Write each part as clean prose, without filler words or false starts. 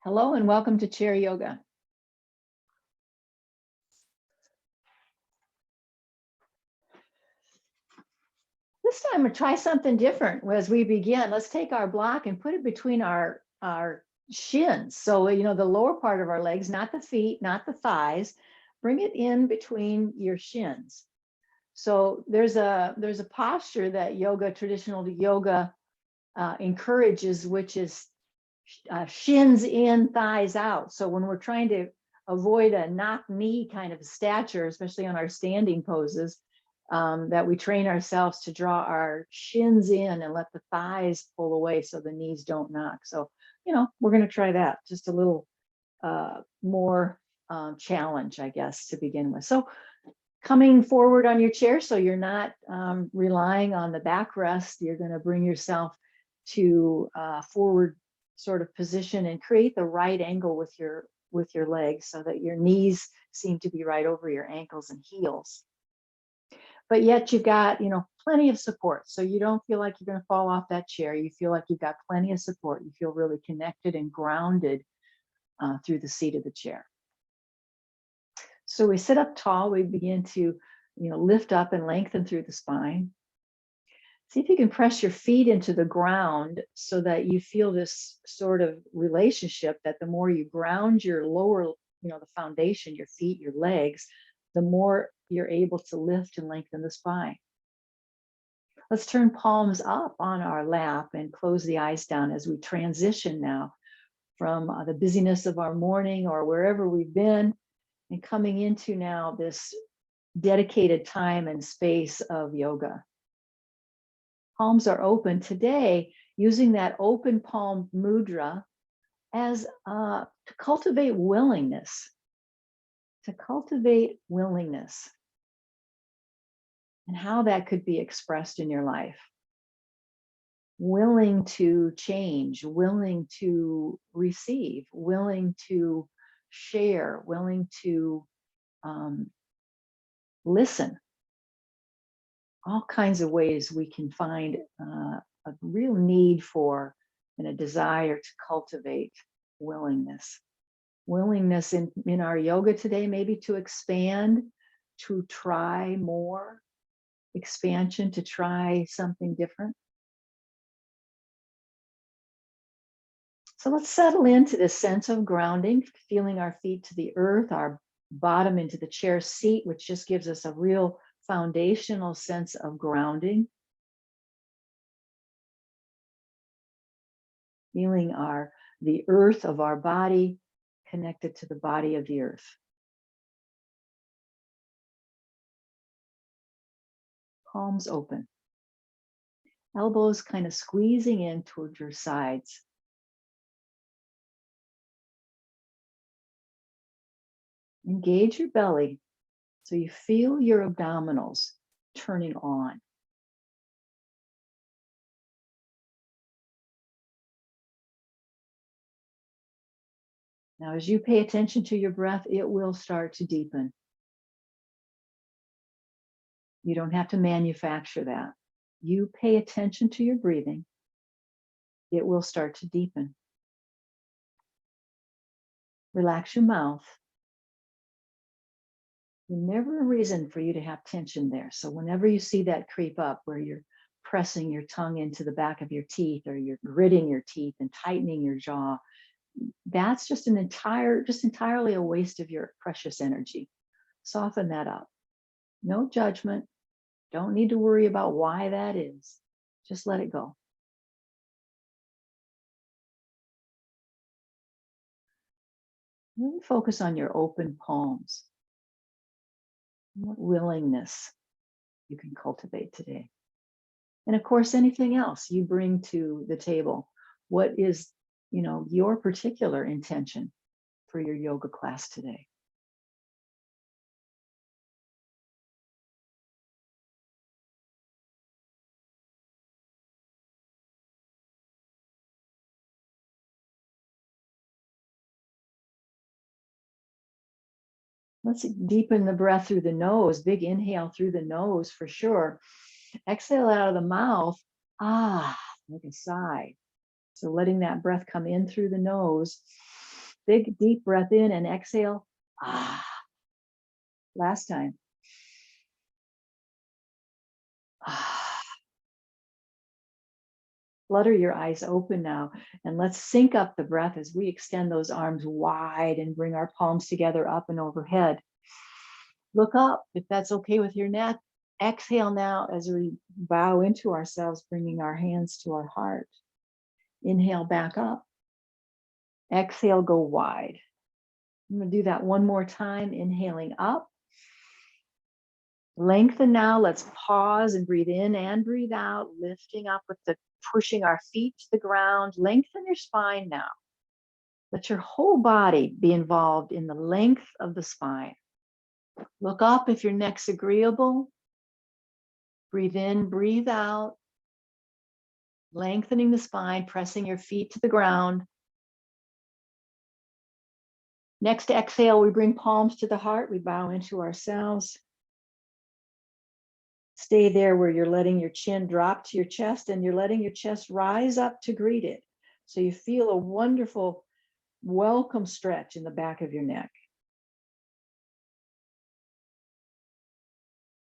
Hello and welcome to Chair Yoga. This time we'll try something different as we begin. Let's take our block and put it between our shins. So, the lower part of our legs, not the feet, not the thighs. Bring it in between your shins. So there's a posture that traditional yoga encourages, which is shins in, thighs out. So when we're trying to avoid a knock knee kind of stature, especially on our standing poses, that we train ourselves to draw our shins in and let the thighs pull away so the knees don't knock. So, we're going to try that, just a little more challenge, I guess, to begin with. So coming forward on your chair, so you're not relying on the backrest, you're going to bring yourself to forward sort of position and create the right angle with your legs so that your knees seem to be right over your ankles and heels. But yet you've got, plenty of support. So you don't feel like you're going to fall off that chair. You feel like you've got plenty of support. You feel really connected and grounded through the seat of the chair. So we sit up tall. We begin to, lift up and lengthen through the spine. See if you can press your feet into the ground so that you feel this sort of relationship that the more you ground your lower, the foundation, your feet, your legs, the more you're able to lift and lengthen the spine. Let's turn palms up on our lap and close the eyes down as we transition now from the busyness of our morning or wherever we've been and coming into now this dedicated time and space of yoga. Palms are open today, using that open palm mudra as to cultivate willingness. To cultivate willingness and how that could be expressed in your life. Willing to change, willing to receive, willing to share, willing to listen. All kinds of ways we can find a real need for and a desire to cultivate willingness. Willingness in our yoga today, maybe to expand, to try more, expansion, to try something different. So let's settle into this sense of grounding, feeling our feet to the earth, our bottom into the chair seat, which just gives us a real foundational sense of grounding. Feeling the earth of our body connected to the body of the earth. Palms open. Elbows kind of squeezing in towards your sides. Engage your belly so you feel your abdominals turning on. Now, as you pay attention to your breath, it will start to deepen. You don't have to manufacture that. You pay attention to your breathing, it will start to deepen. Relax your mouth. There's never a reason for you to have tension there. So whenever you see that creep up where you're pressing your tongue into the back of your teeth or you're gritting your teeth and tightening your jaw, that's just entirely a waste of your precious energy. Soften that up. No judgment. Don't need to worry about why that is. Just let it go. Really focus on your open palms. What willingness you can cultivate today. And of course, anything else you bring to the table. What is, your particular intention for your yoga class today? Let's deepen the breath through the nose. Big inhale through the nose for sure. Exhale out of the mouth. Like a sigh. So letting that breath come in through the nose Big, deep breath in and exhale. Ah. Last time. Ah. Flutter your eyes open now, and let's sync up the breath as we extend those arms wide and bring our palms together up and overhead. Look up if that's okay with your neck. Exhale now as we bow into ourselves, bringing our hands to our heart. Inhale back up. Exhale, go wide. I'm going to do that one more time. Inhaling up. Lengthen now. Let's pause and breathe in and breathe out, lifting up with the pushing our feet to the ground. Lengthen your spine now. Let your whole body be involved in the length of the spine. Look up if your neck's agreeable. Breathe in, breathe out. Lengthening the spine, pressing your feet to the ground. Next exhale, we bring palms to the heart. We bow into ourselves. Stay there where you're letting your chin drop to your chest and you're letting your chest rise up to greet it. So you feel a wonderful welcome stretch in the back of your neck.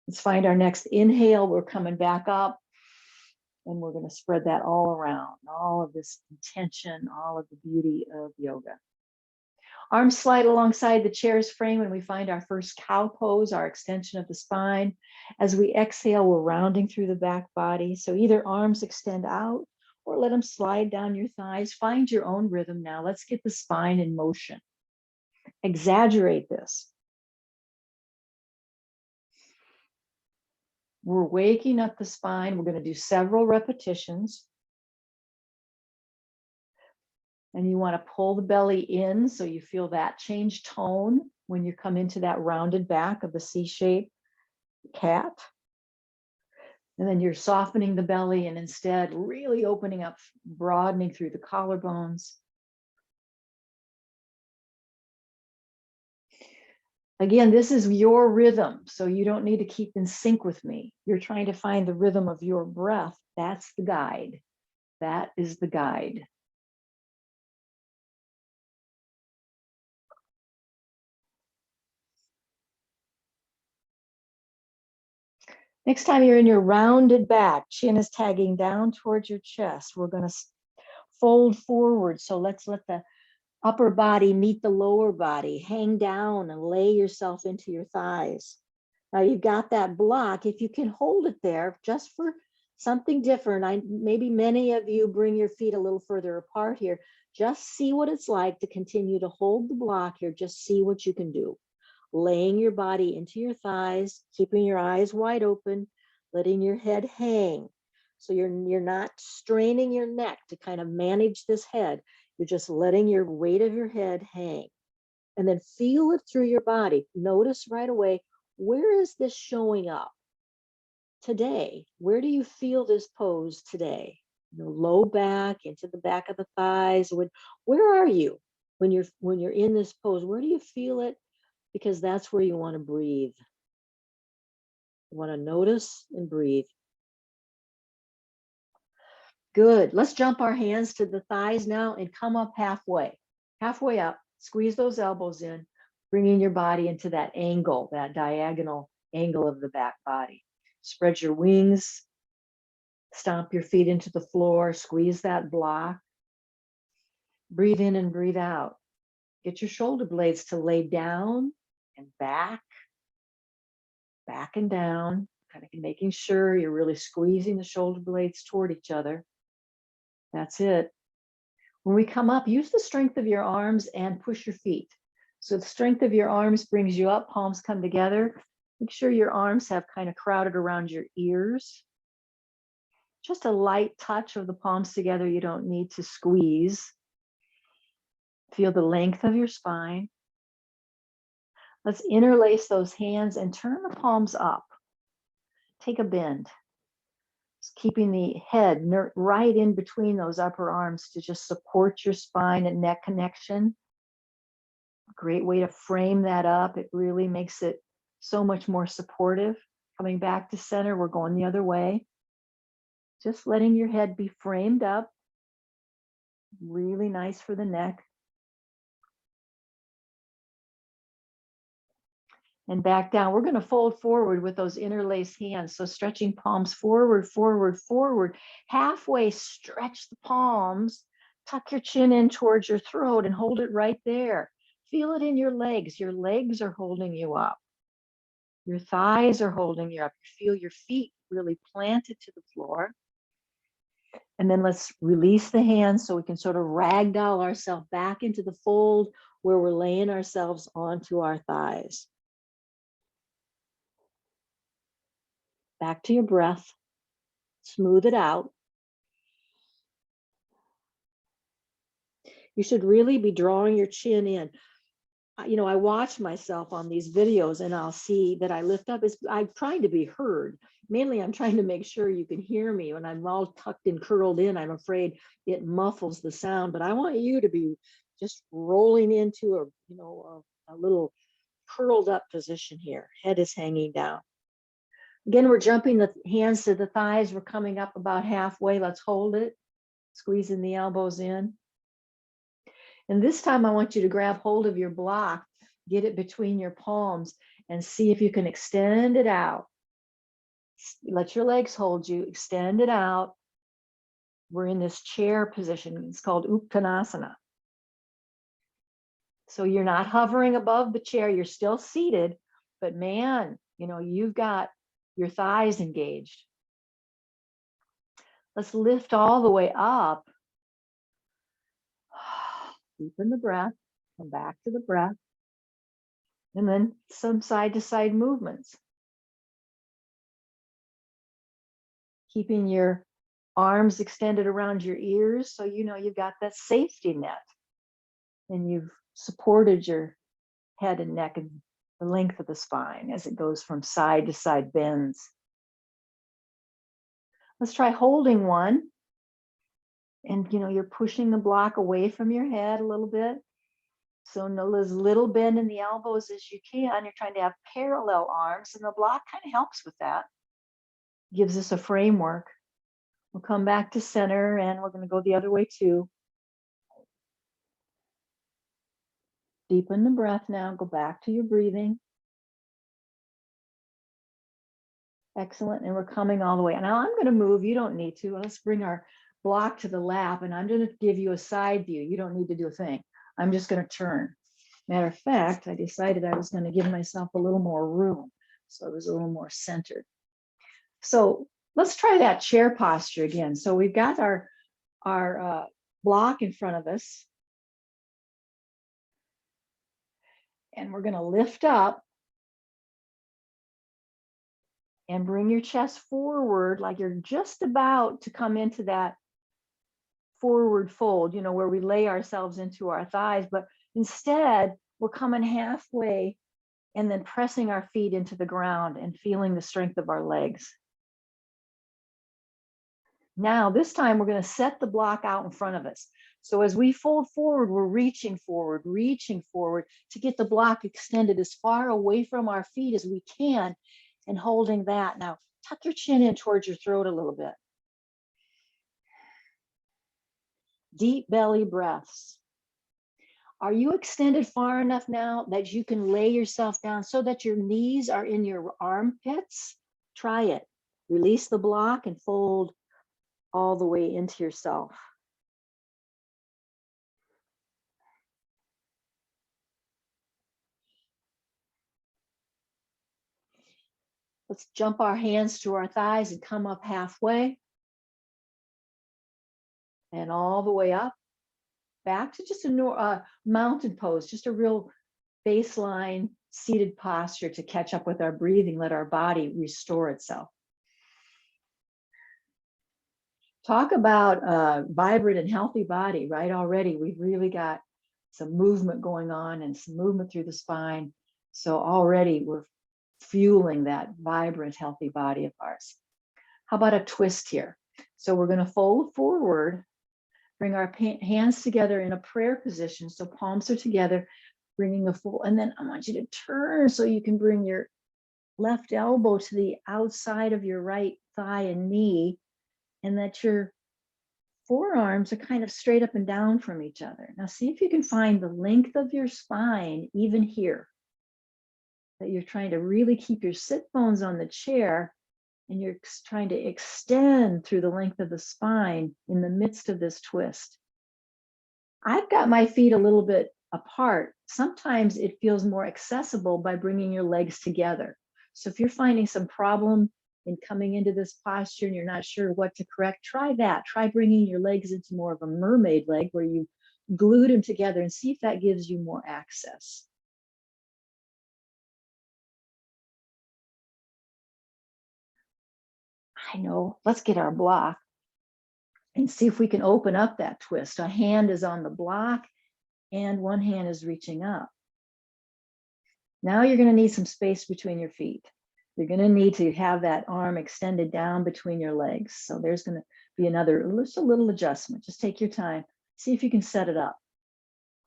Let's find our next inhale. We're coming back up and we're going to spread that all around, all of this intention, all of the beauty of yoga. Arms slide alongside the chair's frame when we find our first cow pose, our extension of the spine. As we exhale, we're rounding through the back body. So either arms extend out or let them slide down your thighs. Find your own rhythm now. Let's get the spine in motion. Exaggerate this. We're waking up the spine. We're going to do several repetitions. And you want to pull the belly in so you feel that change tone when you come into that rounded back of the C-shaped cat. And then you're softening the belly and instead really opening up, broadening through the collarbones. Again, this is your rhythm, so you don't need to keep in sync with me. You're trying to find the rhythm of your breath. That's the guide. That is the guide. Next time you're in your rounded back, chin is tagging down towards your chest. We're going to fold forward. So let's let the upper body meet the lower body. Hang down and lay yourself into your thighs. Now you've got that block. If you can hold it there just for something different, maybe many of you bring your feet a little further apart here. Just see what it's like to continue to hold the block here. Just see what you can do. Laying your body into your thighs, keeping your eyes wide open, letting your head hang. So you're not straining your neck to kind of manage this head. You're just letting your weight of your head hang. And then feel it through your body. Notice right away, where is this showing up today? Where do you feel this pose today? Low back, into the back of the thighs. Where are you when you're in this pose? Where do you feel it? Because that's where you want to breathe. You want to notice and breathe. Good. Let's jump our hands to the thighs now and come up halfway. Halfway up, squeeze those elbows in, bringing your body into that angle, that diagonal angle of the back body. Spread your wings, stomp your feet into the floor, squeeze that block. Breathe in and breathe out. Get your shoulder blades to lay down and back and down, kind of making sure you're really squeezing the shoulder blades toward each other. That's it. When we come up, use the strength of your arms and push your feet. So the strength of your arms brings you up, palms come together. Make sure your arms have kind of crowded around your ears. Just a light touch of the palms together. You don't need to squeeze. Feel the length of your spine. Let's interlace those hands and turn the palms up. Take a bend. Just keeping the head right in between those upper arms to just support your spine and neck connection. A great way to frame that up. It really makes it so much more supportive. Coming back to center, we're going the other way. Just letting your head be framed up. Really nice for the neck. and back down. We're going to fold forward with those interlaced hands. So stretching palms forward, forward, forward. Halfway stretch the palms, tuck your chin in towards your throat and hold it right there. Feel it in your legs. Your legs are holding you up. Your thighs are holding you up. You feel your feet really planted to the floor. And then let's release the hands so we can sort of ragdoll ourselves back into the fold where we're laying ourselves onto our thighs. Back to your breath. Smooth it out. You should really be drawing your chin in. You know, I watch myself on these videos and I'll see that I lift up. I'm trying to be heard. Mainly, I'm trying to make sure you can hear me. When I'm all tucked and curled in, I'm afraid it muffles the sound. But I want you to be just rolling into a little curled up position here. Head is hanging down. Again, we're jumping the hands to the thighs. We're coming up about halfway. Let's hold it. Squeezing the elbows in. And this time I want you to grab hold of your block, get it between your palms, and see if you can extend it out. Let your legs hold you, extend it out. We're in this chair position. It's called Uttanasana. So you're not hovering above the chair, you're still seated, but man, you know, you've got your thighs engaged. Let's lift all the way up. Deepen the breath, come back to the breath, and then some side to side movements. Keeping your arms extended around your ears so you know you've got that safety net and you've supported your head and neck and the length of the spine as it goes from side to side bends. Let's try holding one. And you know, you're pushing the block away from your head a little bit. So no, as little bend in the elbows as you can. You're trying to have parallel arms, and the block kind of helps with that. Gives us a framework. We'll come back to center, and we're going to go the other way too. Deepen the breath now. Go back to your breathing. Excellent. And we're coming all the way. Now I'm going to move. You don't need to. Let's bring our block to the lap, and I'm going to give you a side view. You don't need to do a thing. I'm just going to turn. Matter of fact, I decided I was going to give myself a little more room, so it was a little more centered. So let's try that chair posture again. So we've got our block in front of us, and we're going to lift up and bring your chest forward like you're just about to come into that forward fold, you know, where we lay ourselves into our thighs, but instead we're coming halfway and then pressing our feet into the ground and feeling the strength of our legs. Now, this time we're going to set the block out in front of us. So as we fold forward, we're reaching forward to get the block extended as far away from our feet as we can and holding that. Now, tuck your chin in towards your throat a little bit. Deep belly breaths. Are you extended far enough now that you can lay yourself down so that your knees are in your armpits? Try it. Release the block and fold all the way into yourself. Let's jump our hands to our thighs and come up halfway. And all the way up. Back to just a mountain pose, just a real baseline seated posture to catch up with our breathing, let our body restore itself. Talk about a vibrant and healthy body, right? Already, we've really got some movement going on and some movement through the spine. So already we're fueling that vibrant, healthy body of ours. How about a twist here? So we're going to fold forward, bring our hands together in a prayer position. So palms are together, bringing a full, and then I want you to turn so you can bring your left elbow to the outside of your right thigh and knee, and that your forearms are kind of straight up and down from each other. Now see if you can find the length of your spine even here. that you're trying to really keep your sit bones on the chair, and you're trying to extend through the length of the spine in the midst of this twist. I've got my feet a little bit apart. Sometimes it feels more accessible by bringing your legs together. So if you're finding some problem in coming into this posture and you're not sure what to correct, try that. Try bringing your legs into more of a mermaid leg where you glued them together, and see if that gives you more access. I know, let's get our block and see if we can open up that twist. A hand is on the block and one hand is reaching up. Now you're going to need some space between your feet. You're going to need to have that arm extended down between your legs. So there's going to be another, just a little adjustment. Just take your time. See if you can set it up.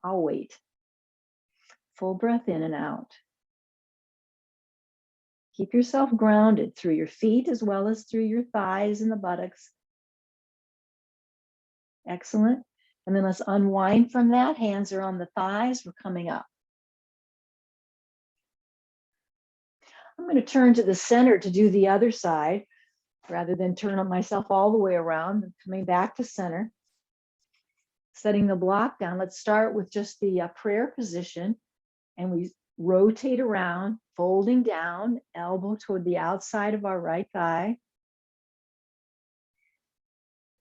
I'll wait. Full breath in and out. Keep yourself grounded through your feet as well as through your thighs and the buttocks. Excellent. And then let's unwind from that. Hands are on the thighs. We're coming up. I'm going to turn to the center to do the other side rather than turn on myself all the way around. Coming back to center. Setting the block down. Let's start with just the prayer position. And we rotate around, folding down, elbow toward the outside of our right thigh.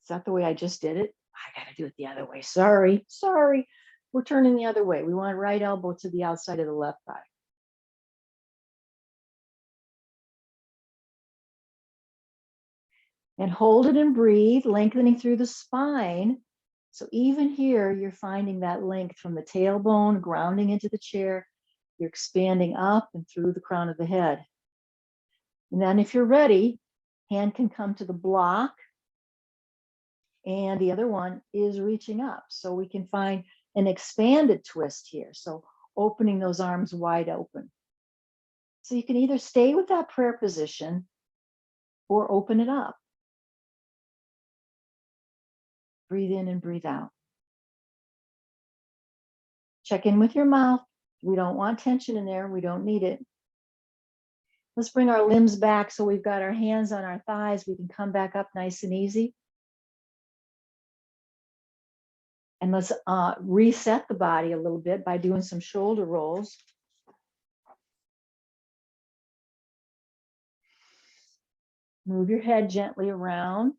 Is that the way I just did it? I got to do it the other way. Sorry. We're turning the other way. We want right elbow to the outside of the left thigh. And hold it and breathe, lengthening through the spine. So even here, you're finding that length from the tailbone, grounding into the chair. You're expanding up and through the crown of the head. And then if you're ready, hand can come to the block. And the other one is reaching up. So we can find an expanded twist here. So opening those arms wide open. So you can either stay with that prayer position or open it up. Breathe in and breathe out. Check in with your mouth. We don't want tension in there. We don't need it. Let's bring our limbs back so we've got our hands on our thighs. We can come back up nice and easy. And let's reset the body a little bit by doing some shoulder rolls. Move your head gently around.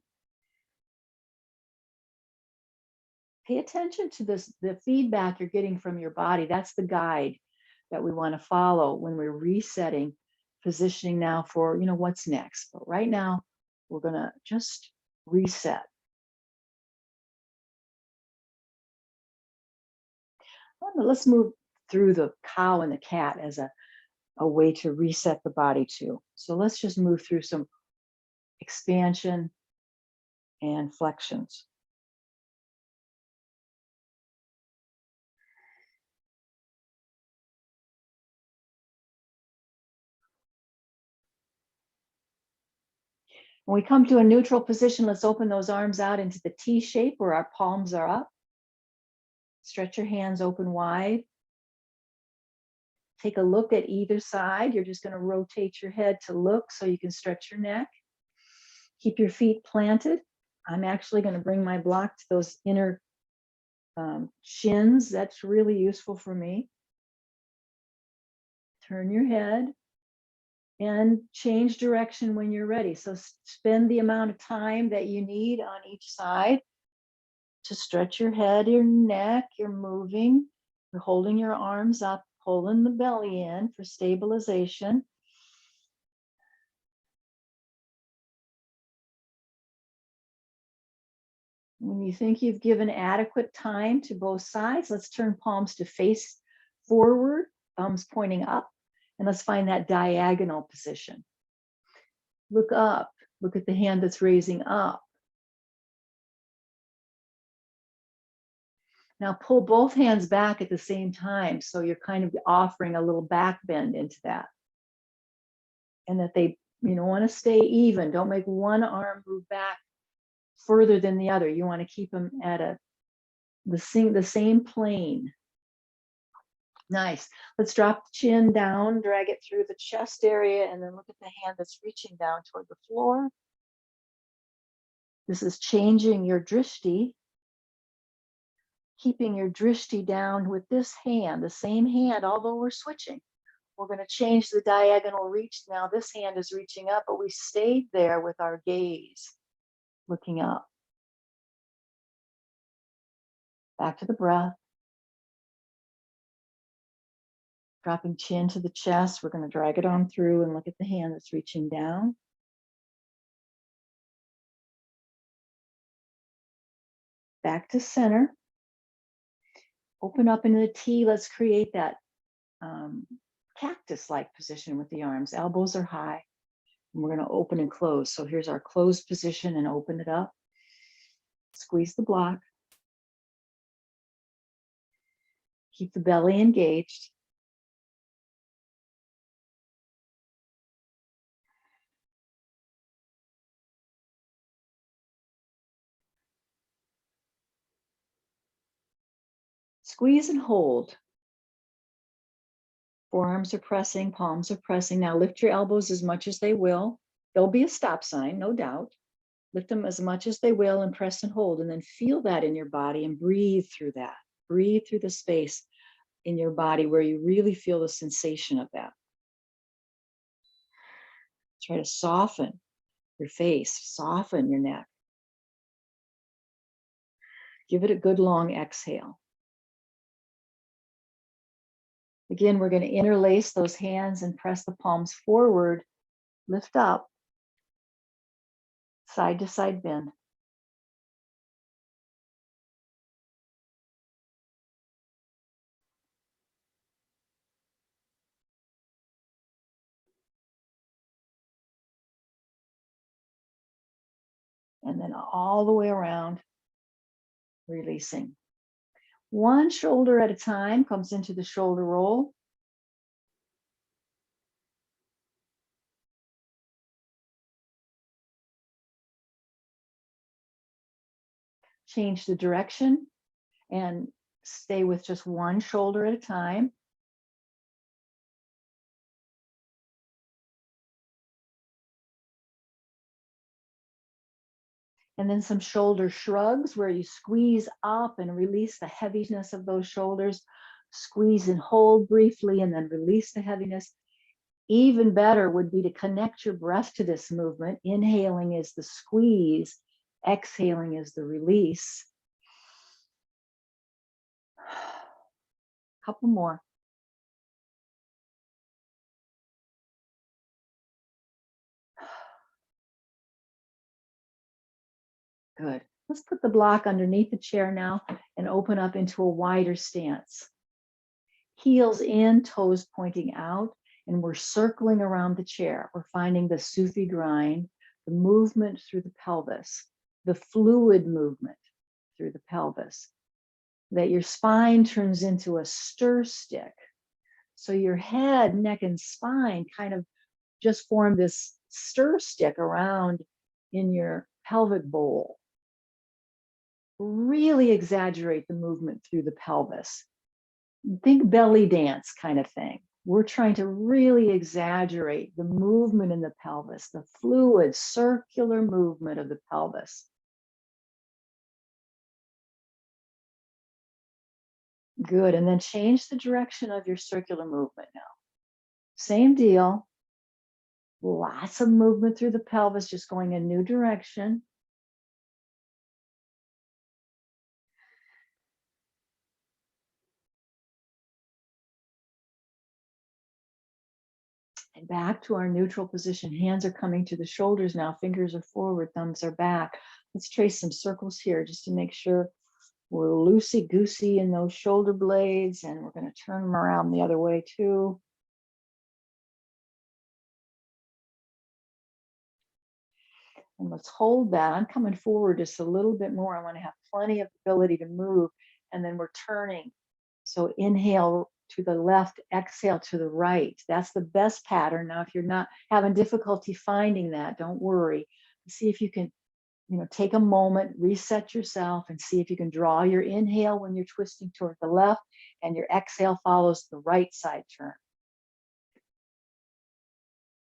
Pay attention to this, the feedback you're getting from your body. That's the guide that we want to follow when we're resetting, positioning now for, what's next. But right now, we're going to just reset. Let's move through the cow and the cat as a way to reset the body too. So let's just move through some expansion and flexions. When we come to a neutral position, let's open those arms out into the T shape where our palms are up. Stretch your hands open wide. Take a look at either side. You're just going to rotate your head to look so you can stretch your neck. Keep your feet planted. I'm actually going to bring my block to those inner shins. That's really useful for me. Turn your head and change direction when you're ready. So spend the amount of time that you need on each side to stretch your head, your neck. You're moving. You're holding your arms up, pulling the belly in for stabilization. When you think you've given adequate time to both sides, let's turn palms to face forward, thumbs pointing up, and let's find that diagonal position. Look up, look at the hand that's raising up. Now pull both hands back at the same time, so you're kind of offering a little back bend into that. And that they, want to stay even. Don't make one arm move back further than the other. You want to keep them at the same plane. Nice. Let's drop the chin down, drag it through the chest area, and then look at the hand that's reaching down toward the floor. This is changing your drishti, keeping your drishti down with this hand, the same hand, although we're switching. We're going to change the diagonal reach now. This hand is reaching up, but we stayed there with our gaze, looking up. Back to the breath. Dropping chin to the chest. We're going to drag it on through and look at the hand that's reaching down. Back to center. Open up into the T. Let's create that cactus-like position with the arms. Elbows are high. And we're going to open and close. So here's our closed position and open it up. Squeeze the block. Keep the belly engaged. Squeeze and hold. Forearms are pressing, palms are pressing. Now lift your elbows as much as they will. There'll be a stop sign, no doubt. Lift them as much as they will and press and hold, and then feel that in your body and breathe through that. Breathe through the space in your body where you really feel the sensation of that. Try to soften your face, soften your neck. Give it a good long exhale. Again, we're going to interlace those hands and press the palms forward, lift up, side to side bend. And then all the way around, releasing. One shoulder at a time comes into the shoulder roll. Change the direction and stay with just one shoulder at a time. And then some shoulder shrugs where you squeeze up and release the heaviness of those shoulders. Squeeze and hold briefly and then release the heaviness. Even better would be to connect your breath to this movement. Inhaling is the squeeze, exhaling is the release. Couple more. Good. Let's put the block underneath the chair now and open up into a wider stance. Heels in, toes pointing out, and we're circling around the chair. We're finding the Sufi grind, the movement through the pelvis, the fluid movement through the pelvis, that your spine turns into a stir stick. So your head, neck, and spine kind of just form this stir stick around in your pelvic bowl. Really exaggerate the movement through the pelvis. Think belly dance kind of thing. We're trying to really exaggerate the movement in the pelvis, the fluid, circular movement of the pelvis. Good. And then change the direction of your circular movement now. Same deal. Lots of movement through the pelvis, just going a new direction. And back to our neutral position. Hands are coming to the shoulders now. Fingers are forward, thumbs are back. Let's trace some circles here just to make sure we're loosey-goosey in those shoulder blades. And we're going to turn them around the other way too. And let's hold that. I'm coming forward just a little bit more. I want to have plenty of ability to move. And then we're turning. So inhale to the left, exhale to the right. That's the best pattern. Now, if you're not having difficulty finding that, don't worry. See if you can take a moment, reset yourself, and see if you can draw your inhale when you're twisting toward the left, and your exhale follows the right side turn.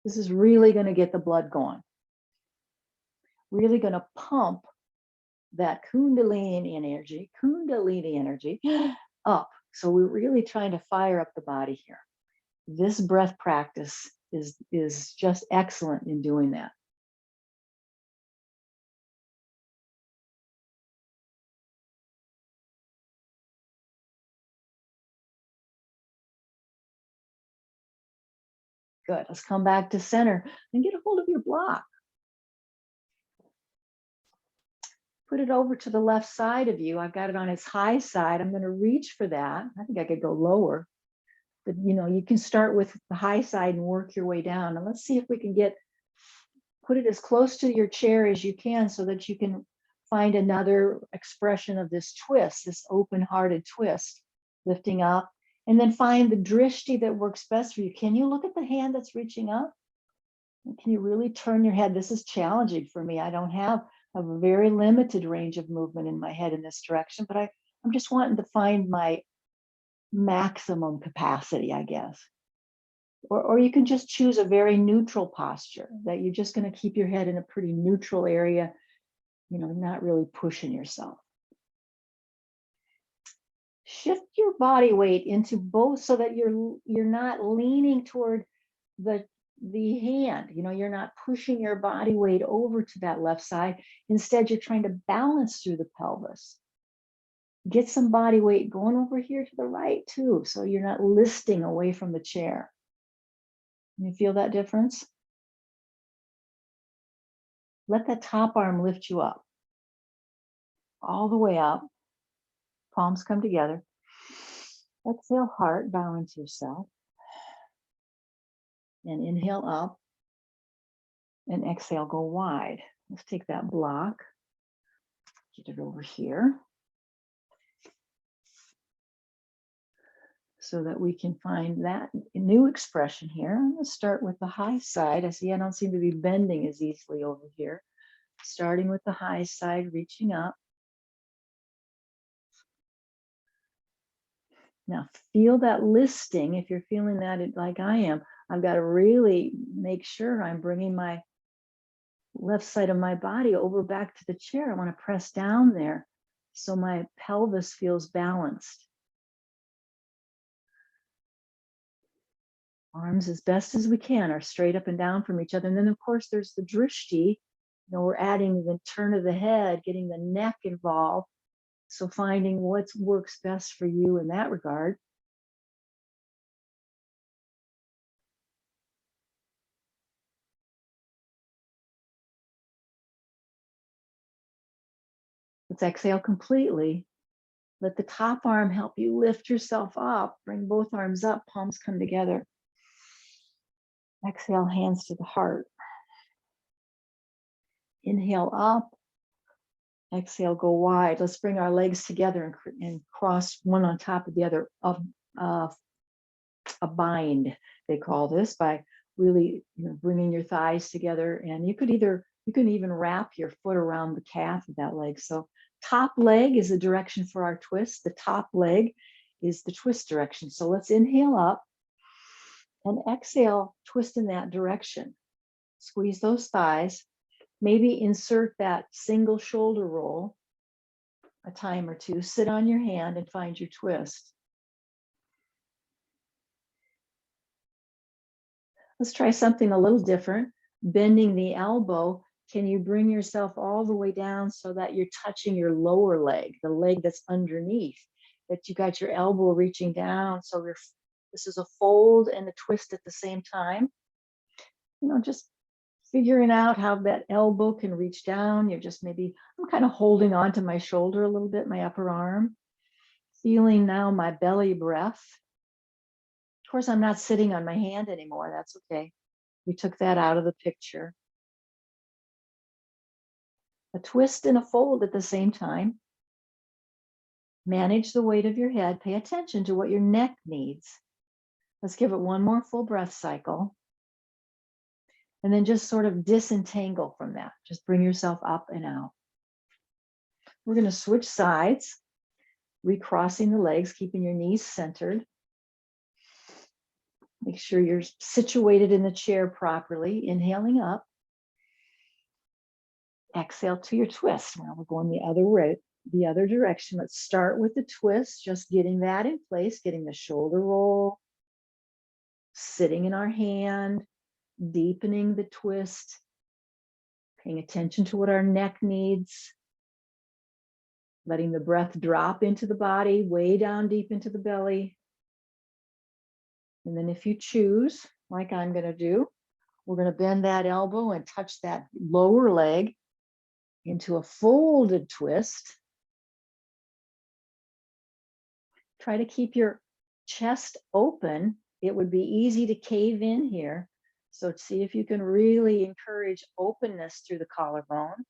This is really going to get the blood going. Really going to pump that Kundalini energy up. So we're really trying to fire up the body here. This breath practice is just excellent in doing that. Good. Let's come back to center and get a hold of your block. Put it over to the left side of you. I've got it on its high side. I'm going to reach for that. I think I could go lower, but you can start with the high side and work your way down. And let's see if we can put it as close to your chair as you can so that you can find another expression of this twist, this open-hearted twist, lifting up, and then find the drishti that works best for you. Can you look at the hand that's reaching up? Can you really turn your head? This is challenging for me. I don't have a very limited range of movement in my head in this direction, but I'm just wanting to find my maximum capacity, I guess. Or you can just choose a very neutral posture that you're just going to keep your head in a pretty neutral area, not really pushing yourself. Shift your body weight into both so that you're not leaning toward the hand. You're not pushing your body weight over to that left side. Instead, you're trying to balance through the pelvis. Get some body weight going over here to the right too, so you're not listing away from the chair. You feel that difference? Let that top arm lift you up. All the way up. Palms come together. Exhale, heart, bow into yourself. And inhale up. And exhale, go wide. Let's take that block. Get it over here. So that we can find that new expression here. I'm going to start with the high side. I don't seem to be bending as easily over here. Starting with the high side, reaching up. Now feel that listing. If you're feeling that like I am, I've got to really make sure I'm bringing my left side of my body over back to the chair. I want to press down there so my pelvis feels balanced. Arms as best as we can are straight up and down from each other. And then of course there's the drishti. We're adding the turn of the head, getting the neck involved. So finding what works best for you in that regard. Let's exhale completely. Let the top arm help you lift yourself up. Bring both arms up, palms come together. Exhale, hands to the heart. Inhale up. Exhale, go wide. Let's bring our legs together and cross one on top of the other. A bind, they call this, by really bringing your thighs together. And you can even wrap your foot around the calf of that leg. So top leg is the direction for our twist. The top leg is the twist direction. So let's inhale up and exhale, twist in that direction. Squeeze those thighs. Maybe insert that single shoulder roll a time or two. Sit on your hand and find your twist. Let's try something a little different. Bending the elbow. Can you bring yourself all the way down so that you're touching your lower leg, the leg that's underneath, that you got your elbow reaching down. So this is a fold and a twist at the same time. Just figuring out how that elbow can reach down. I'm kind of holding on to my shoulder a little bit, my upper arm. Feeling now my belly breath. Of course, I'm not sitting on my hand anymore. That's okay. We took that out of the picture. A twist and a fold at the same time. Manage the weight of your head. Pay attention to what your neck needs. Let's give it one more full breath cycle. And then just sort of disentangle from that. Just bring yourself up and out. We're going to switch sides, recrossing the legs, keeping your knees centered. Make sure you're situated in the chair properly. Inhaling up. Exhale to your twist. Now we're going the other way, the other direction. Let's start with the twist, just getting that in place, getting the shoulder roll, sitting in our hand, deepening the twist, paying attention to what our neck needs, letting the breath drop into the body, way down deep into the belly. And then if you choose, like I'm going to do, we're going to bend that elbow and touch that lower leg into a folded twist. Try to keep your chest open. It would be easy to cave in here. So see if you can really encourage openness through the collarbone.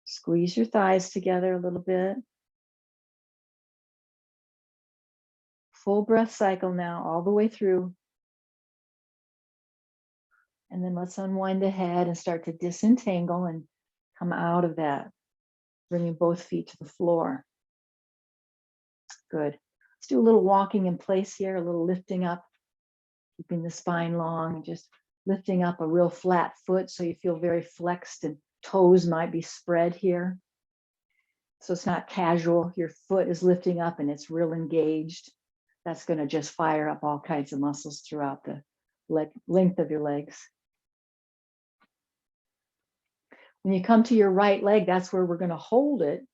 Squeeze your thighs together a little bit. Full breath cycle now, all the way through. And then let's unwind the head and start to disentangle and come out of that, bringing both feet to the floor. Good. Let's do a little walking in place here, a little lifting up, keeping the spine long, and just lifting up a real flat foot so you feel very flexed and toes might be spread here. So it's not casual. Your foot is lifting up and it's real engaged. That's going to just fire up all kinds of muscles throughout the length of your legs. When you come to your right leg, that's where we're going to hold it.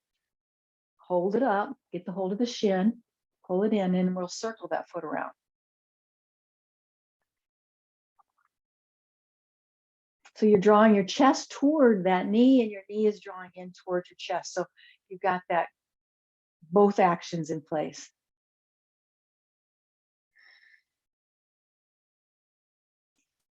Hold it up, get the hold of the shin, pull it in, and we'll circle that foot around. So you're drawing your chest toward that knee, and your knee is drawing in towards your chest. So you've got that, both actions in place.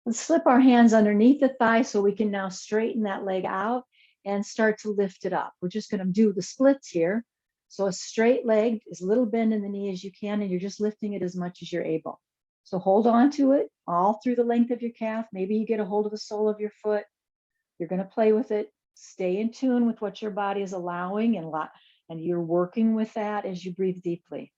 Let's slip our hands underneath the thigh so we can now straighten that leg out and start to lift it up. We're just going to do the splits here. So a straight leg, as little bend in the knee as you can, and you're just lifting it as much as you're able. So hold on to it all through the length of your calf. Maybe you get a hold of the sole of your foot. You're going to play with it. Stay in tune with what your body is allowing, and you're working with that as you breathe deeply.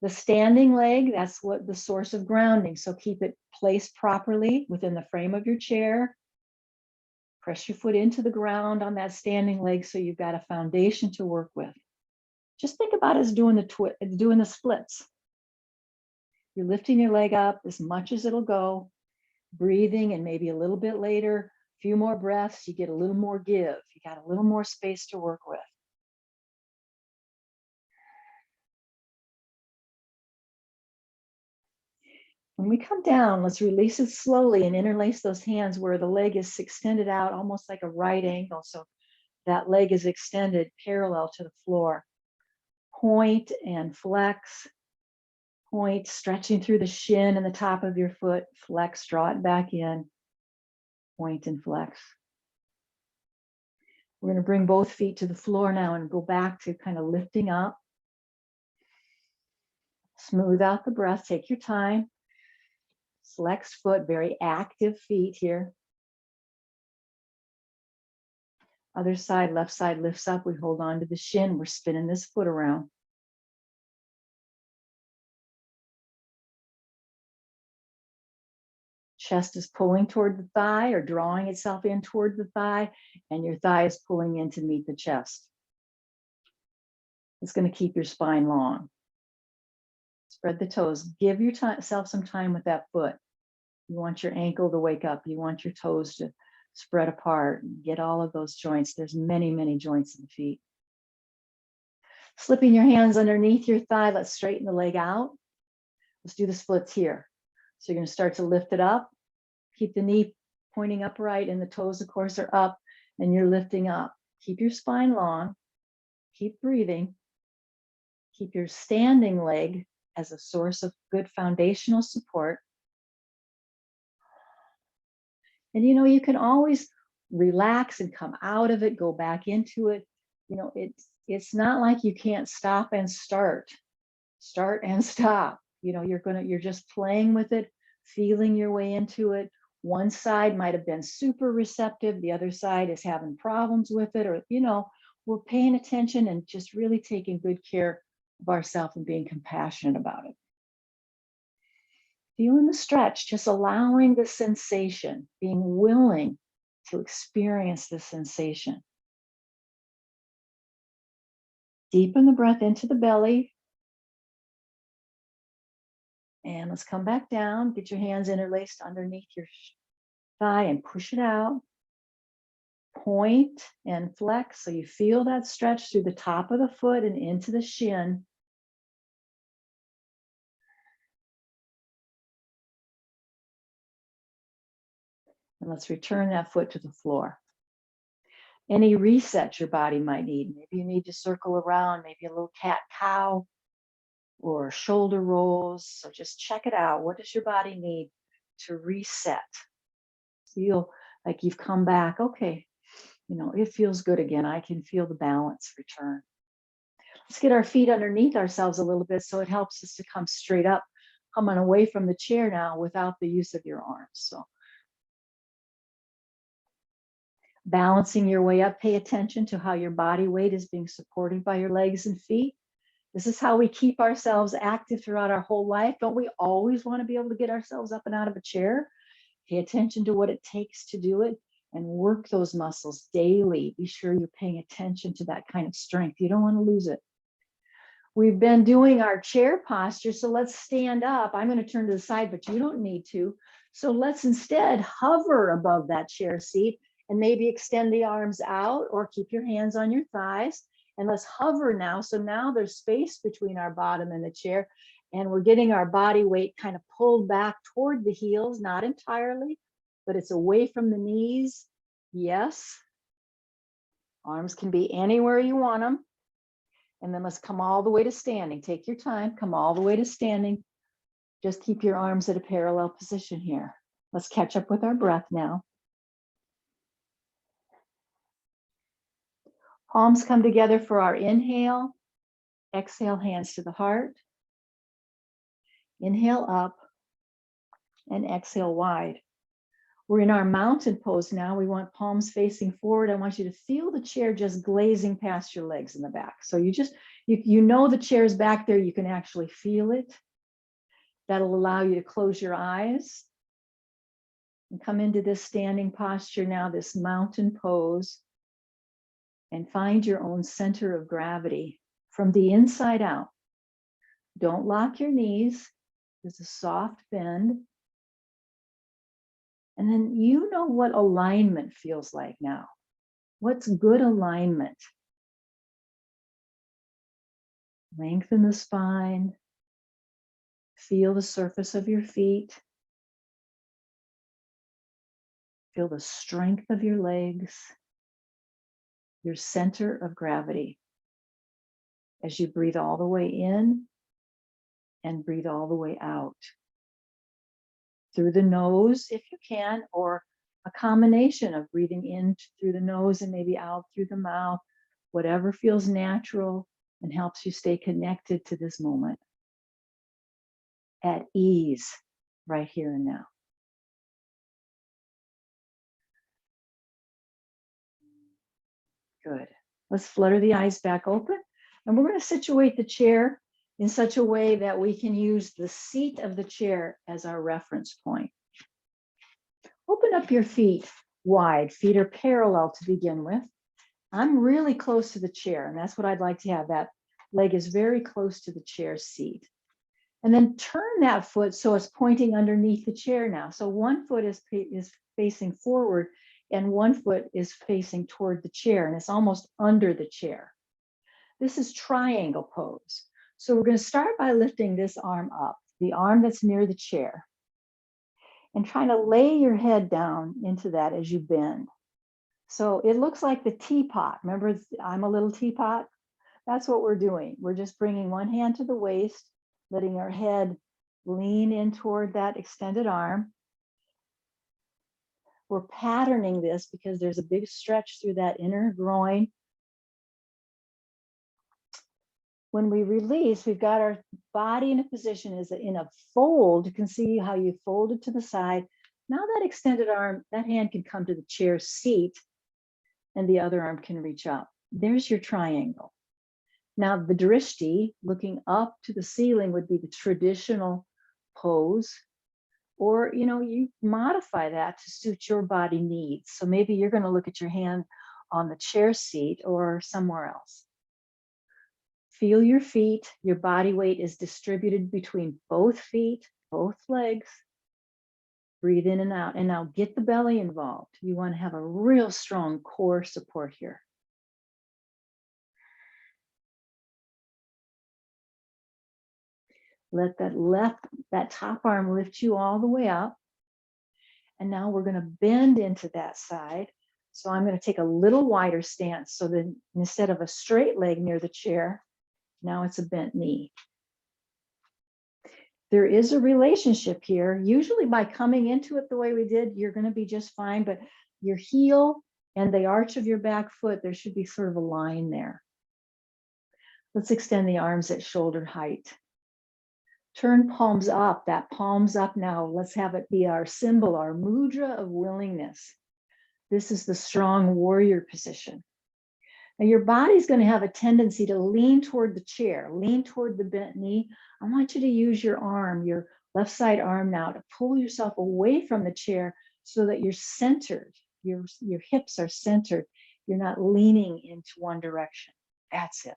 The standing leg, that's what the source of grounding. So keep it placed properly within the frame of your chair. Press your foot into the ground on that standing leg so you've got a foundation to work with. Just think about it as doing the splits. You're lifting your leg up as much as it'll go, breathing, and maybe a little bit later, a few more breaths, you get a little more give. You got a little more space to work with. When we come down, let's release it slowly and interlace those hands where the leg is extended out almost like a right angle. So that leg is extended parallel to the floor. Point and flex. Point, stretching through the shin and the top of your foot. Flex, draw it back in. Point and flex. We're going to bring both feet to the floor now and go back to kind of lifting up. Smooth out the breath. Take your time. Flexed foot, very active feet here. Other side, left side lifts up. We hold on to the shin. We're spinning this foot around. Chest is pulling toward the thigh or drawing itself in toward the thigh, and your thigh is pulling in to meet the chest. It's going to keep your spine long. Spread the toes. Give yourself some time with that foot. You want your ankle to wake up. You want your toes to spread apart. Get all of those joints. There's many, many joints in the feet. Slipping your hands underneath your thigh. Let's straighten the leg out. Let's do the splits here. So you're going to start to lift it up. Keep the knee pointing upright, and the toes, of course, are up, and you're lifting up. Keep your spine long. Keep breathing. Keep your standing leg as a source of good foundational support. And you can always relax and come out of it, go back into it. It's not like you can't stop and start and stop. you're just playing with it, feeling your way into it. One side might have been super receptive, the other side is having problems with it, or we're paying attention and just really taking good care of ourselves and being compassionate about it. Feeling the stretch, just allowing the sensation, being willing to experience the sensation. Deepen the breath into the belly. And let's come back down. Get your hands interlaced underneath your thigh and push it out. Point and flex so you feel that stretch through the top of the foot and into the shin. And let's return that foot to the floor. Any reset your body might need. Maybe you need to circle around, maybe a little cat-cow or shoulder rolls. So just check it out. What does your body need to reset? Feel like you've come back. Okay, it feels good again. I can feel the balance return. Let's get our feet underneath ourselves a little bit so it helps us to come straight up, coming away from the chair now without the use of your arms. So balancing your way up, pay attention to how your body weight is being supported by your legs and feet. This is how we keep ourselves active throughout our whole life. Don't we always want to be able to get ourselves up and out of a chair? Pay attention to what it takes to do it and work those muscles daily. Be sure you're paying attention to that kind of strength. You don't want to lose it. We've been doing our chair posture, so let's stand up. I'm going to turn to the side, but you don't need to. So let's instead hover above that chair seat and maybe extend the arms out or keep your hands on your thighs. And let's hover now. So now there's space between our bottom and the chair, and we're getting our body weight kind of pulled back toward the heels, not entirely, but it's away from the knees. Yes. Arms can be anywhere you want them. And then let's come all the way to standing. Take your time, come all the way to standing. Just keep your arms at a parallel position here. Let's catch up with our breath now. Palms come together for our inhale. Exhale, hands to the heart. Inhale up and exhale wide. We're in our mountain pose now. We want palms facing forward. I want you to feel the chair just glazing past your legs in the back. So you know the chair's back there. You can actually feel it. That'll allow you to close your eyes and come into this standing posture now, this mountain pose, and find your own center of gravity from the inside out. Don't lock your knees. There's a soft bend. And then you know what alignment feels like now. What's good alignment? Lengthen the spine. Feel the surface of your feet. Feel the strength of your legs. Your center of gravity. As you breathe all the way in and breathe all the way out. Through the nose, if you can, or a combination of breathing in through the nose and maybe out through the mouth, whatever feels natural and helps you stay connected to this moment. At ease, right here and now. Good. Let's flutter the eyes back open. And we're going to situate the chair in such a way that we can use the seat of the chair as our reference point. Open up your feet wide. Feet are parallel to begin with. I'm really close to the chair, and that's what I'd like to have. That leg is very close to the chair seat. And then turn that foot so it's pointing underneath the chair now. So one foot is facing forward and one foot is facing toward the chair, and it's almost under the chair. This is triangle pose. So we're going to start by lifting this arm up, the arm that's near the chair, and trying to lay your head down into that as you bend. So it looks like the teapot. Remember, I'm a little teapot? That's what we're doing. We're just bringing one hand to the waist, letting our head lean in toward that extended arm. We're patterning this because there's a big stretch through that inner groin. When we release, we've got our body in a position is in a fold. You can see how you fold it to the side. Now that extended arm, that hand can come to the chair seat and the other arm can reach up. There's your triangle. Now the drishti, looking up to the ceiling, would be the traditional pose. Or, you modify that to suit your body needs. So maybe you're going to look at your hand on the chair seat or somewhere else. Feel your feet. Your body weight is distributed between both feet, both legs. Breathe in and out. And now get the belly involved. You want to have a real strong core support here. Let that top arm lift you all the way up. And now we're going to bend into that side. So I'm going to take a little wider stance so that instead of a straight leg near the chair, now it's a bent knee. There is a relationship here. Usually by coming into it the way we did, you're going to be just fine. But your heel and the arch of your back foot, there should be sort of a line there. Let's extend the arms at shoulder height. Turn palms up, that palms up now. Let's have it be our symbol, our mudra of willingness. This is the strong warrior position. Now your body's going to have a tendency to lean toward the chair, lean toward the bent knee. I want you to use your arm, your left side arm now, to pull yourself away from the chair so that you're centered. Your hips are centered. You're not leaning into one direction. That's it.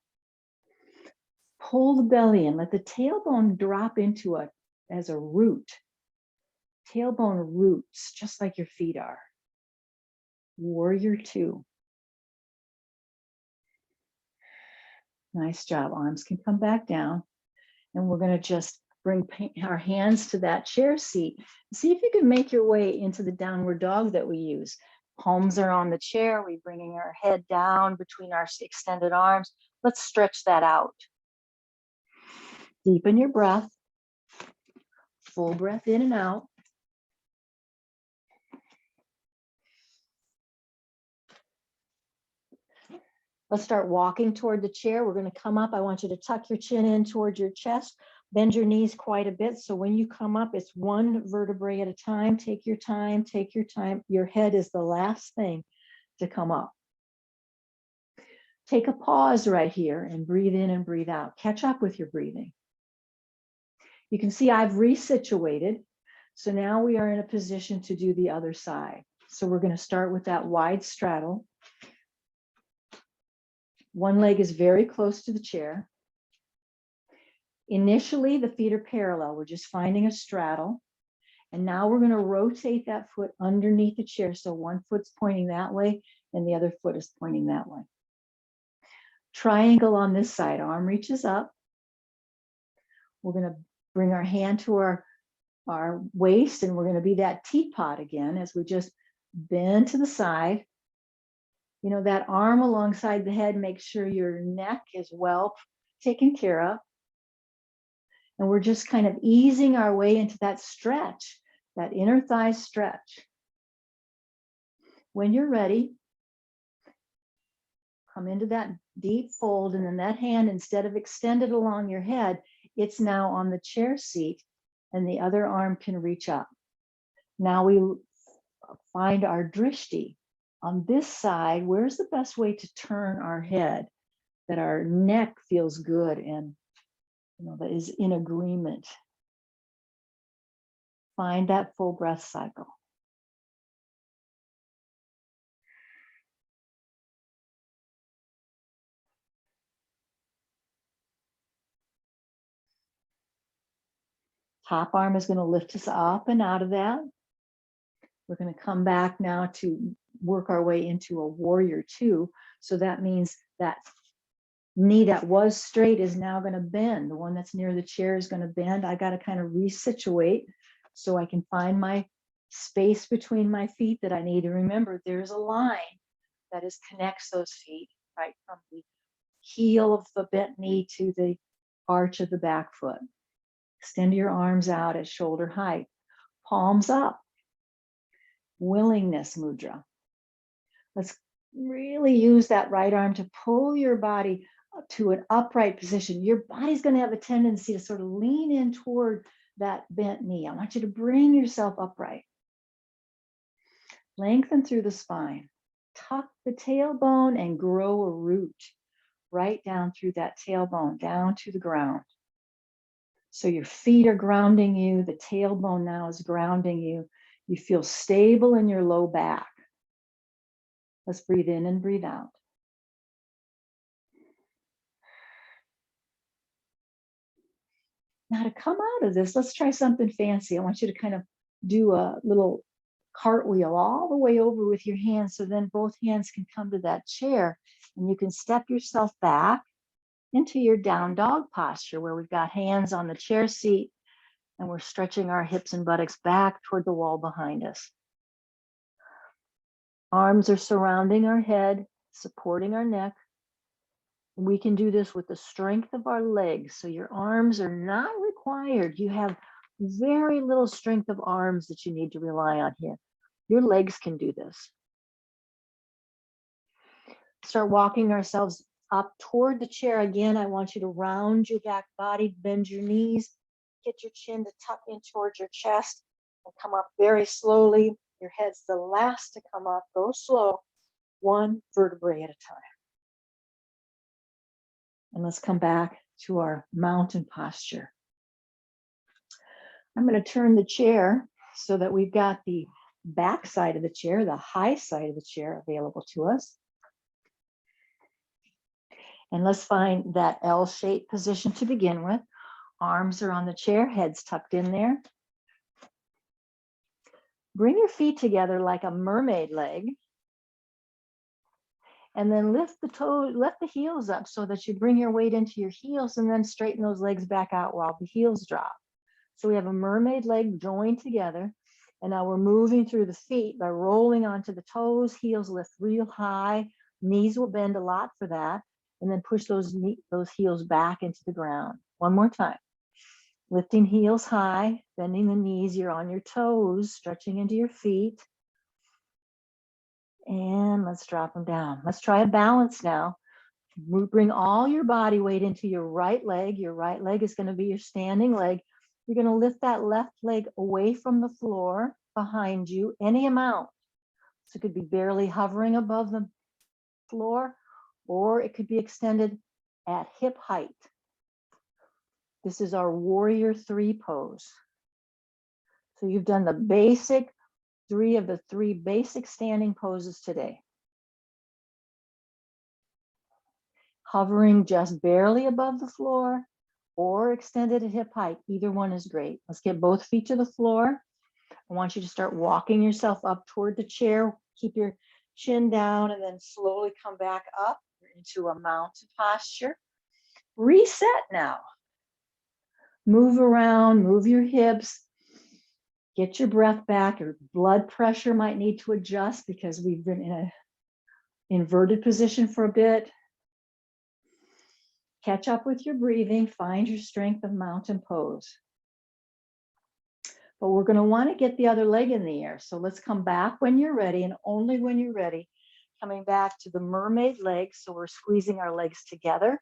Pull the belly in. Let the tailbone drop into it as a root. Tailbone roots, just like your feet are. Warrior two. Nice job. Arms can come back down. And we're going to just bring our hands to that chair seat. See if you can make your way into the downward dog that we use. Palms are on the chair. We're bringing our head down between our extended arms. Let's stretch that out. Deepen your breath. Full breath in and out. Let's start walking toward the chair. We're going to come up. I want you to tuck your chin in towards your chest. Bend your knees quite a bit. So when you come up, it's one vertebrae at a time. Take your time. Take your time. Your head is the last thing to come up. Take a pause right here and breathe in and breathe out. Catch up with your breathing. You can see I've resituated. So now we are in a position to do the other side. So we're going to start with that wide straddle. One leg is very close to the chair. Initially, the feet are parallel. We're just finding a straddle. And now we're going to rotate that foot underneath the chair. So one foot's pointing that way and the other foot is pointing that way. Triangle on this side. Arm reaches up. We're going to bring our hand to our waist and we're going to be that teapot again as we just bend to the side. That arm alongside the head, make sure your neck is well taken care of. And we're just kind of easing our way into that stretch, that inner thigh stretch. When you're ready, come into that deep fold, and then that hand, instead of extended along your head, it's now on the chair seat, and the other arm can reach up. Now we find our drishti. On this side, where's the best way to turn our head that our neck feels good and that is in agreement? Find that full breath cycle. Top arm is going to lift us up and out of that. We're going to come back now to work our way into a warrior two. So that means that knee that was straight is now going to bend. The one that's near the chair is going to bend. I got to kind of resituate so I can find my space between my feet that I need to remember. There's a line that connects those feet, right from the heel of the bent knee to the arch of the back foot. Extend your arms out at shoulder height. Palms up. Willingness mudra. Let's really use that right arm to pull your body to an upright position. Your body's going to have a tendency to sort of lean in toward that bent knee. I want you to bring yourself upright. Lengthen through the spine. Tuck the tailbone and grow a root right down through that tailbone, down to the ground. So your feet are grounding you. The tailbone now is grounding you. You feel stable in your low back. Let's breathe in and breathe out. Now to come out of this, let's try something fancy. I want you to kind of do a little cartwheel all the way over with your hands, so then both hands can come to that chair and you can step yourself back into your down dog posture, where we've got hands on the chair seat and we're stretching our hips and buttocks back toward the wall behind us. Arms are surrounding our head, supporting our neck. We can do this with the strength of our legs. So your arms are not required. You have very little strength of arms that you need to rely on here. Your legs can do this. Start walking ourselves up toward the chair. Again, I want you to round your back body, bend your knees, get your chin to tuck in towards your chest, and come up very slowly. Your head's the last to come up. Go slow, one vertebrae at a time. And let's come back to our mountain posture. I'm going to turn the chair so that we've got the back side of the chair, the high side of the chair available to us. And let's find that L-shaped position to begin with. Arms are on the chair, head's tucked in there. Bring your feet together like a mermaid leg. And then lift the toes, lift the heels up so that you bring your weight into your heels, and then straighten those legs back out while the heels drop. So we have a mermaid leg joined together. And now we're moving through the feet by rolling onto the toes, heels lift real high, knees will bend a lot for that, and then push those heels back into the ground. One more time. Lifting heels high, bending the knees, you're on your toes, stretching into your feet. And let's drop them down. Let's try a balance now. Bring all your body weight into your right leg. Your right leg is going to be your standing leg. You're going to lift that left leg away from the floor behind you, any amount. So it could be barely hovering above the floor, or it could be extended at hip height. This is our warrior 3 pose. So you've done the basic 3 of the 3 basic standing poses today. Hovering just barely above the floor or extended at hip height. Either one is great. Let's get both feet to the floor. I want you to start walking yourself up toward the chair. Keep your chin down and then slowly come back up into a mountain posture. Reset now. Move around, move your hips. Get your breath back. Your blood pressure might need to adjust because we've been in an inverted position for a bit. Catch up with your breathing. Find your strength of mountain pose. But we're going to want to get the other leg in the air. So let's come back when you're ready, and only when you're ready. Coming back to the mermaid leg. So we're squeezing our legs together.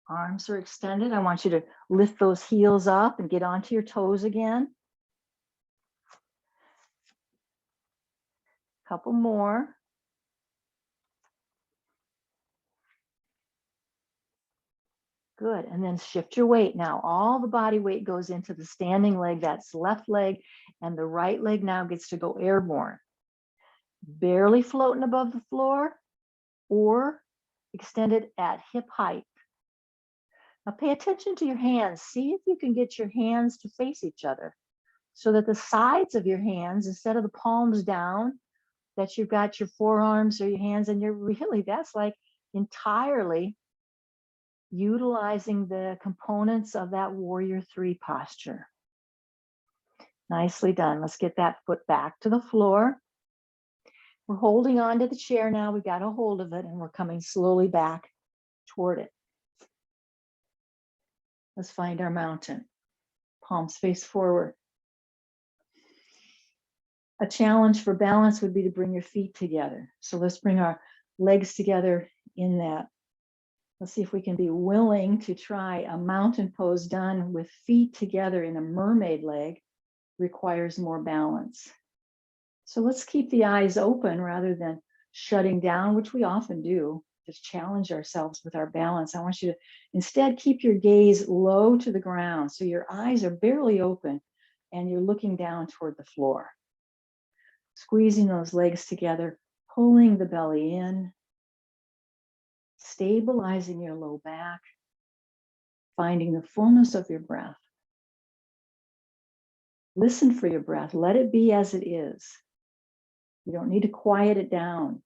Arms are extended. I want you to lift those heels up and get onto your toes again. Couple more. Good. And then shift your weight. Now all the body weight goes into the standing leg. That's left leg. And the right leg now gets to go airborne. Barely floating above the floor or extended at hip height. Now pay attention to your hands. See if you can get your hands to face each other so that the sides of your hands, instead of the palms down, that you've got your forearms or your hands, and you're really, that's like entirely utilizing the components of that warrior 3 posture. Nicely done. Let's get that foot back to the floor. We're holding on to the chair now. We got a hold of it and we're coming slowly back toward it. Let's find our mountain. Palms face forward. A challenge for balance would be to bring your feet together. So let's bring our legs together in that. Let's see if we can be willing to try a mountain pose done with feet together in a mermaid leg. Requires more balance. So let's keep the eyes open rather than shutting down, which we often do. Just challenge ourselves with our balance. I want you to instead keep your gaze low to the ground. So your eyes are barely open and you're looking down toward the floor. Squeezing those legs together, pulling the belly in, stabilizing your low back, finding the fullness of your breath. Listen for your breath. Let it be as it is. You don't need to quiet it down.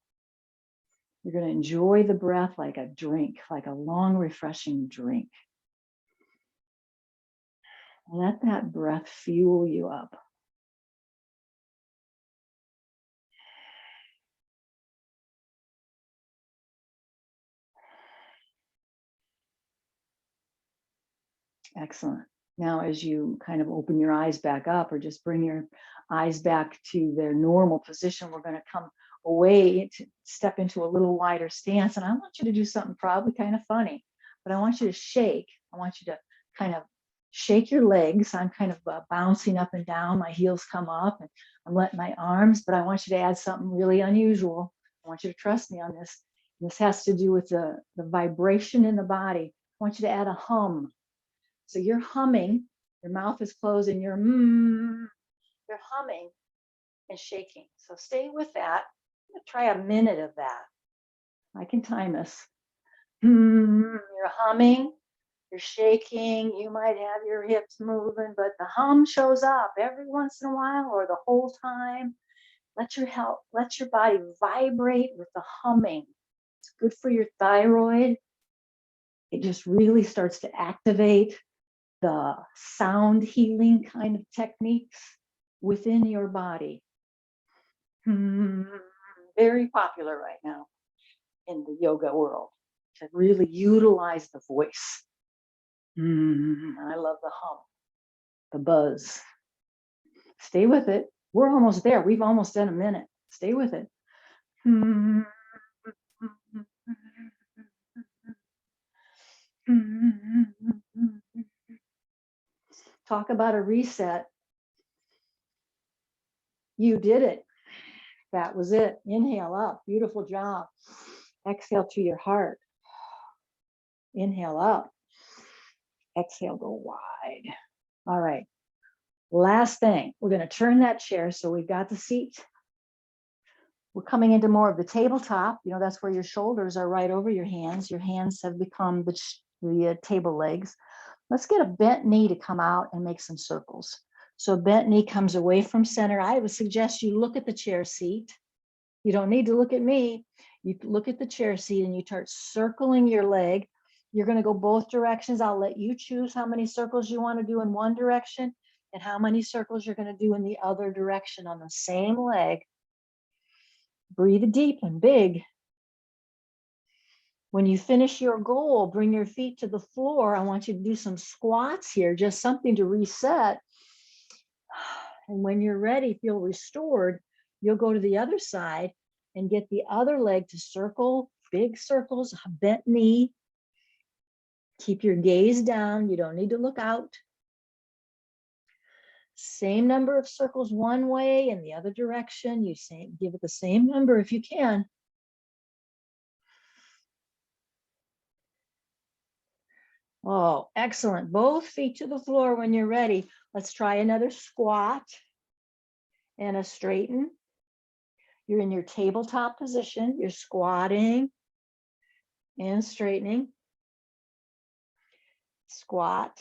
You're going to enjoy the breath like a drink, like a long, refreshing drink. Let that breath fuel you up. Excellent. Now, as you kind of open your eyes back up or just bring your eyes back to their normal position, we're going to come away to step into a little wider stance. And I want you to do something probably kind of funny, but I want you to shake. I want you to kind of shake your legs. I'm kind of bouncing up and down. My heels come up and I'm letting my arms, but I want you to add something really unusual. I want you to trust me on this. This has to do with the vibration in the body. I want you to add a hum. So you're humming, your mouth is closed and you're humming and shaking. So stay with that. I'm gonna try a minute of that. I can time us. You're humming, you're shaking, you might have your hips moving, but the hum shows up every once in a while or the whole time. Let your body vibrate with the humming. It's good for your thyroid. It just really starts to activate the sound healing kind of techniques within your body. Very popular right now in the yoga world to really utilize the voice. I love the hum, the buzz. Stay with it. We're almost there. We've almost done a minute. Stay with it. Talk about a reset. You did it. That was it. Inhale up. Beautiful job. Exhale to your heart. Inhale up. Exhale, go wide. All right. Last thing, we're going to turn that chair. So we've got the seat. We're coming into more of the tabletop. You know, that's where your shoulders are right over your hands. Your hands have become the table legs. Let's get a bent knee to come out and make some circles. So bent knee comes away from center. I would suggest you look at the chair seat. You don't need to look at me. You look at the chair seat and you start circling your leg. You're going to go both directions. I'll let you choose how many circles you want to do in one direction and how many circles you're going to do in the other direction on the same leg. Breathe deep and big. When you finish your goal, bring your feet to the floor. I want you to do some squats here, just something to reset. And when you're ready, feel restored, you'll go to the other side and get the other leg to circle, big circles, bent knee. Keep your gaze down. You don't need to look out. Same number of circles one way and the other direction. You give it the same number if you can. Oh, excellent. Both feet to the floor when you're ready. Let's try another squat and a straighten. You're in your tabletop position. You're squatting and straightening. Squat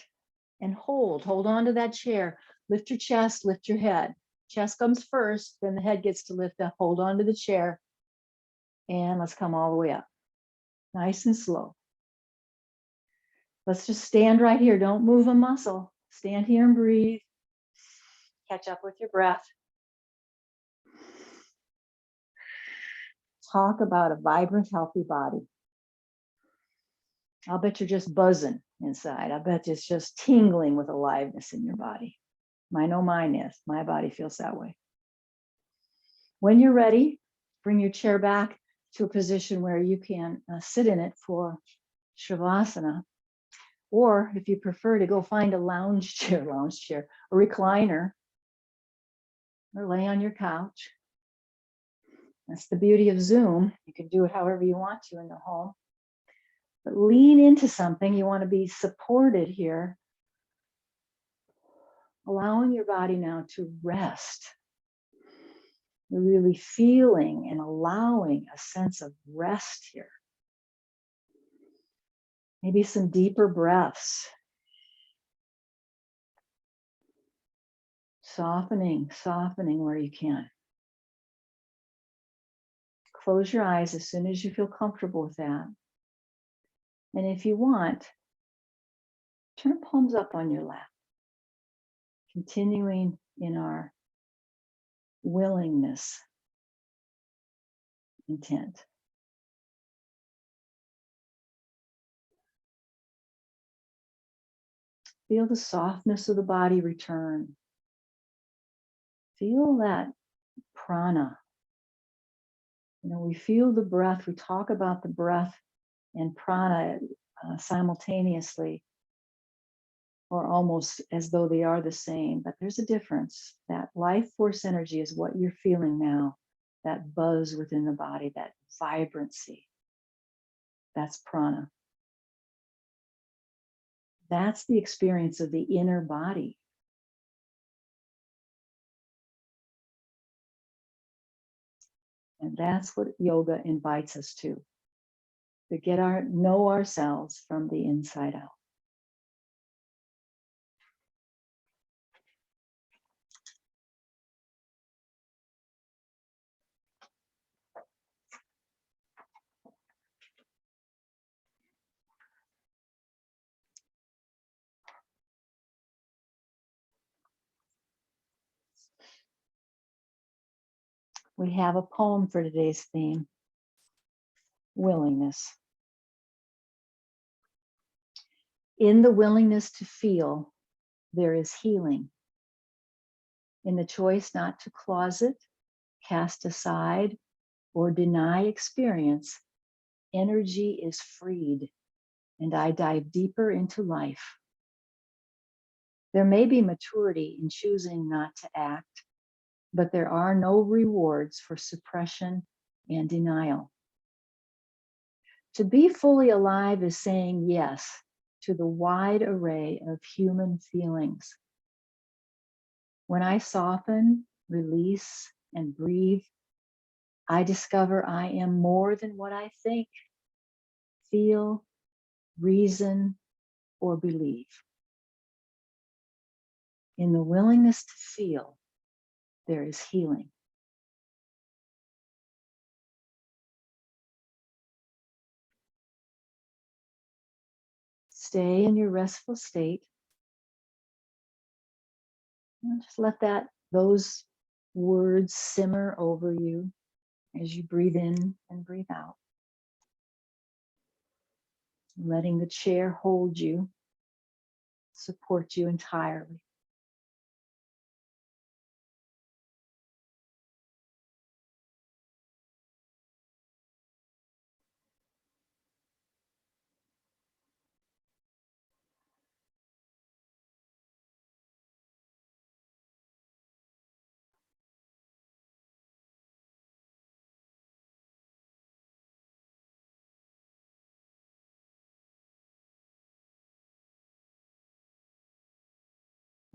and hold. Hold on to that chair. Lift your chest, lift your head. Chest comes first, then the head gets to lift up. Hold on to the chair. And let's come all the way up. Nice and slow. Let's just stand right here. Don't move a muscle. Stand here and breathe. Catch up with your breath. Talk about a vibrant, healthy body. I'll bet you're just buzzing inside. I bet it's just tingling with aliveness in your body. I know mine is. My body feels that way. When you're ready, bring your chair back to a position where you can sit in it for Shavasana. Or if you prefer to go find a lounge chair, a recliner, or lay on your couch. That's the beauty of Zoom. You can do it however you want to in the home. But lean into something. You want to be supported here. Allowing your body now to rest. You're really feeling and allowing a sense of rest here. Maybe some deeper breaths. Softening where you can. Close your eyes as soon as you feel comfortable with that. And if you want, turn palms up on your lap. Continuing in our willingness intent. Feel the softness of the body return. Feel that prana. We feel the breath. We talk about the breath and prana simultaneously, or almost as though they are the same, but there's a difference. That life force energy is what you're feeling now, that buzz within the body, that vibrancy. That's prana. That's the experience of the inner body. And that's what yoga invites us to know ourselves from the inside out. We have a poem for today's theme, willingness. In the willingness to feel, there is healing. In the choice not to closet, cast aside, or deny experience, energy is freed, and I dive deeper into life. There may be maturity in choosing not to act, but there are no rewards for suppression and denial. To be fully alive is saying yes to the wide array of human feelings. When I soften, release, and breathe, I discover I am more than what I think, feel, reason, or believe. In the willingness to feel, there is healing. Stay in your restful state. And just let those words simmer over you as you breathe in and breathe out. Letting the chair hold you, support you entirely.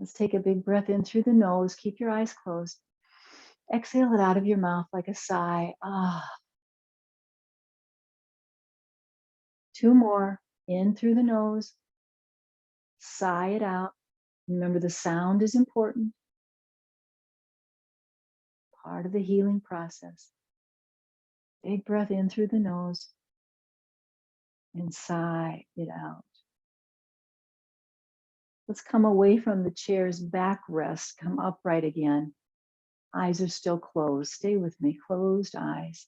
Let's take a big breath in through the nose. Keep your eyes closed. Exhale it out of your mouth like a sigh. Two more. In through the nose. Sigh it out. Remember, the sound is important. Part of the healing process. Big breath in through the nose. And sigh it out. Let's come away from the chair's backrest. Come upright again. Eyes are still closed. Stay with me. Closed eyes.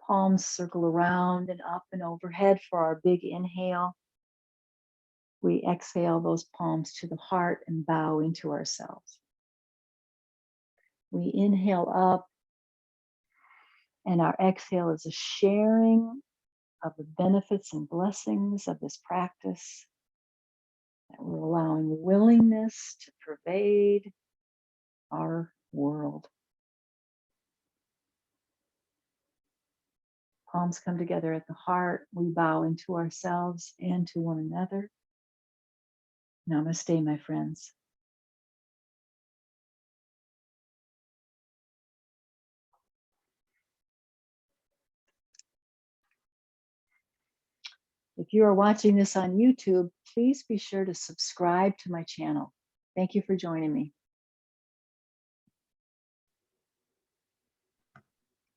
Palms circle around and up and overhead for our big inhale. We exhale those palms to the heart and bow into ourselves. We inhale up And our exhale is a sharing of the benefits and blessings of this practice. That we're allowing willingness to pervade our world. Palms come together at the heart. We bow into ourselves and to one another. Namaste, my friends. If you are watching this on YouTube, please be sure to subscribe to my channel. Thank you for joining me.